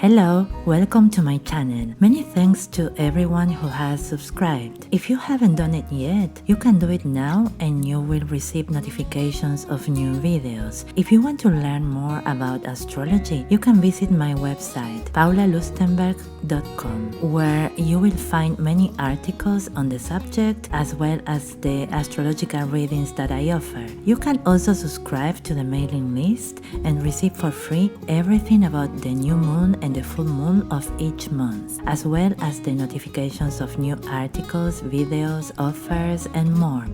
Hello, welcome to my channel. Many thanks to everyone who has subscribed. If you haven't done it yet, you can do it now and you will receive notifications of new videos. If you want to learn more about astrology, you can visit my website, paulalustenberg.com, where you will find many articles on the subject as well as the astrological readings that I offer. You can also subscribe to the mailing list and receive for free everything about the new moon and the full moon of each month, as well as the notifications of new articles, videos, offers, and more.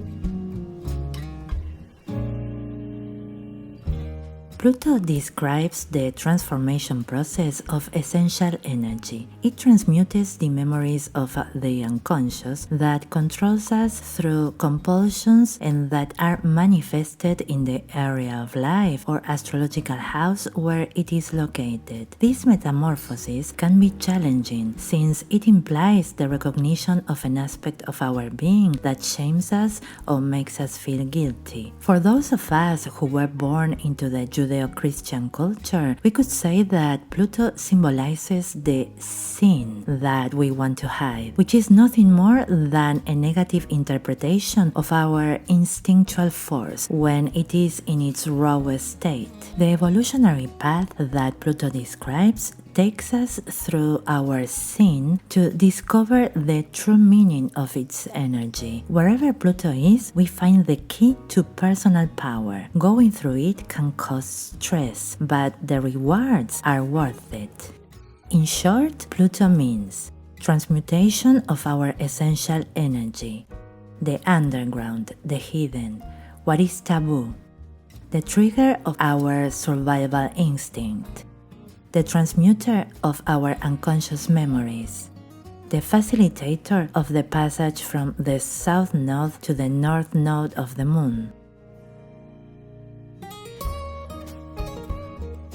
Pluto describes the transformation process of essential energy. It transmutes the memories of the unconscious that controls us through compulsions and that are manifested in the area of life or astrological house where it is located. This metamorphosis can be challenging since it implies the recognition of an aspect of our being that shames us or makes us feel guilty. For those of us who were born into the Judeo-Christian culture, we could say that Pluto symbolizes the sin that we want to hide, which is nothing more than a negative interpretation of our instinctual force when it is in its rawest state. The evolutionary path that Pluto describes takes us through our sin to discover the true meaning of its energy. Wherever Pluto is, we find the key to personal power. Going through it can cause stress, but the rewards are worth it. In short, Pluto means transmutation of our essential energy, the underground, the hidden, what is taboo, the trigger of our survival instinct, the transmuter of our unconscious memories, the facilitator of the passage from the south node to the north node of the moon.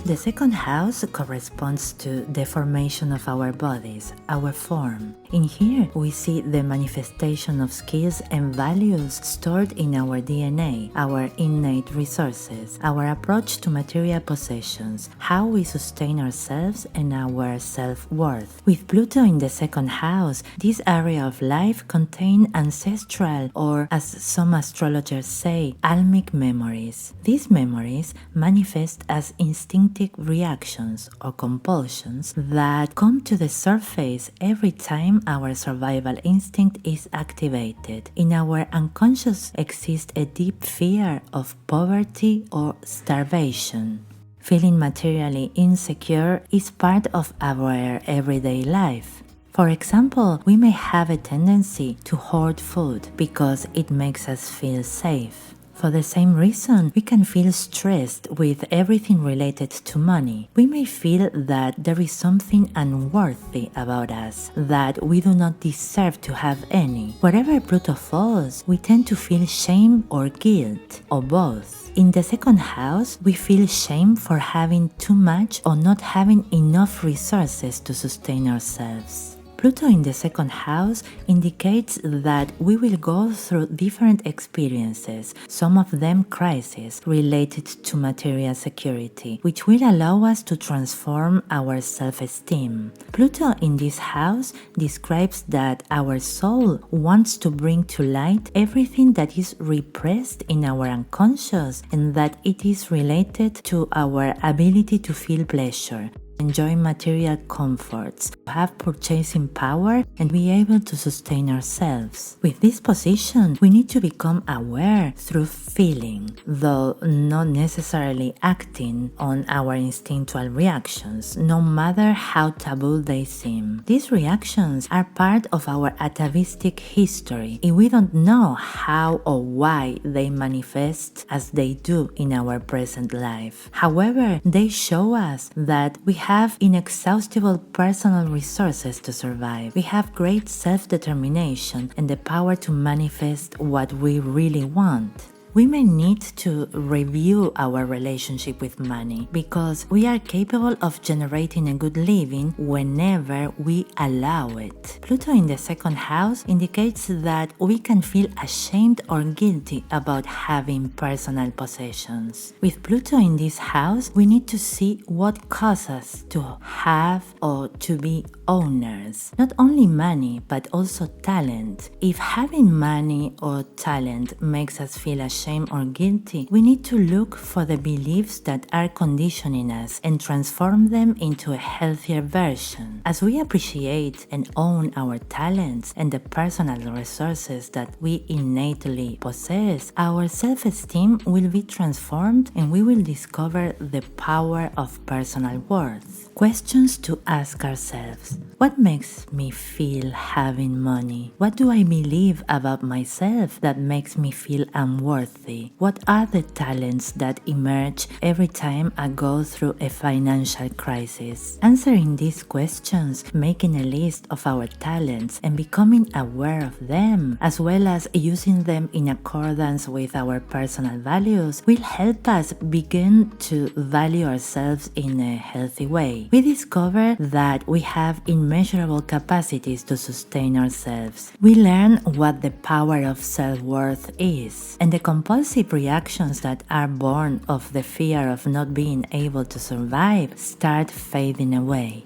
The second house corresponds to the formation of our bodies, our form. In here, we see the manifestation of skills and values stored in our DNA, our innate resources, our approach to material possessions, how we sustain ourselves and our self-worth. With Pluto in the second house, this area of life contains ancestral, or as some astrologers say, almic memories. These memories manifest as instinctive reactions or compulsions that come to the surface every time our survival instinct is activated. In our unconscious exists a deep fear of poverty or starvation. Feeling materially insecure is part of our everyday life. For example, we may have a tendency to hoard food because it makes us feel safe. For the same reason, we can feel stressed with everything related to money. We may feel that there is something unworthy about us, that we do not deserve to have any. Wherever Pluto falls, we tend to feel shame or guilt, or both. In the second house, we feel shame for having too much or not having enough resources to sustain ourselves. Pluto in the second house indicates that we will go through different experiences, some of them crises related to material security, which will allow us to transform our self-esteem. Pluto in this house describes that our soul wants to bring to light everything that is repressed in our unconscious and that it is related to our ability to feel pleasure, enjoy material comforts, have purchasing power, and be able to sustain ourselves. With this position, we need to become aware through feeling, though not necessarily acting on our instinctual reactions, no matter how taboo they seem. These reactions are part of our atavistic history, and we don't know how or why they manifest as they do in our present life. However, they show us that we have inexhaustible personal resources to survive. We have great self-determination and the power to manifest what we really want. We may need to review our relationship with money because we are capable of generating a good living whenever we allow it. Pluto in the second house indicates that we can feel ashamed or guilty about having personal possessions. With Pluto in this house, we need to see what causes us to have or to be owners. Not only money, but also talent. If having money or talent makes us feel ashamed or guilty, we need to look for the beliefs that are conditioning us and transform them into a healthier version. As we appreciate and own our talents and the personal resources that we innately possess, our self-esteem will be transformed and we will discover the power of personal worth. Questions to ask ourselves. What makes me feel having money? What do I believe about myself that makes me feel unworthy? What are the talents that emerge every time I go through a financial crisis? Answering these questions, making a list of our talents and becoming aware of them, as well as using them in accordance with our personal values, will help us begin to value ourselves in a healthy way. We discover that we have immeasurable capacities to sustain ourselves. We learn what the power of self-worth is, and the compulsive reactions that are born of the fear of not being able to survive start fading away.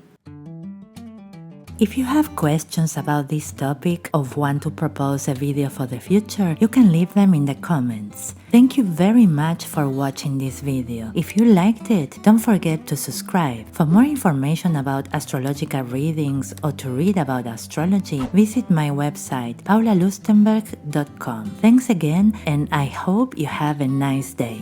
If you have questions about this topic or want to propose a video for the future, you can leave them in the comments. Thank you very much for watching this video. If you liked it, don't forget to subscribe. For more information about astrological readings or to read about astrology, visit my website paulalustenberg.com. Thanks again, and I hope you have a nice day.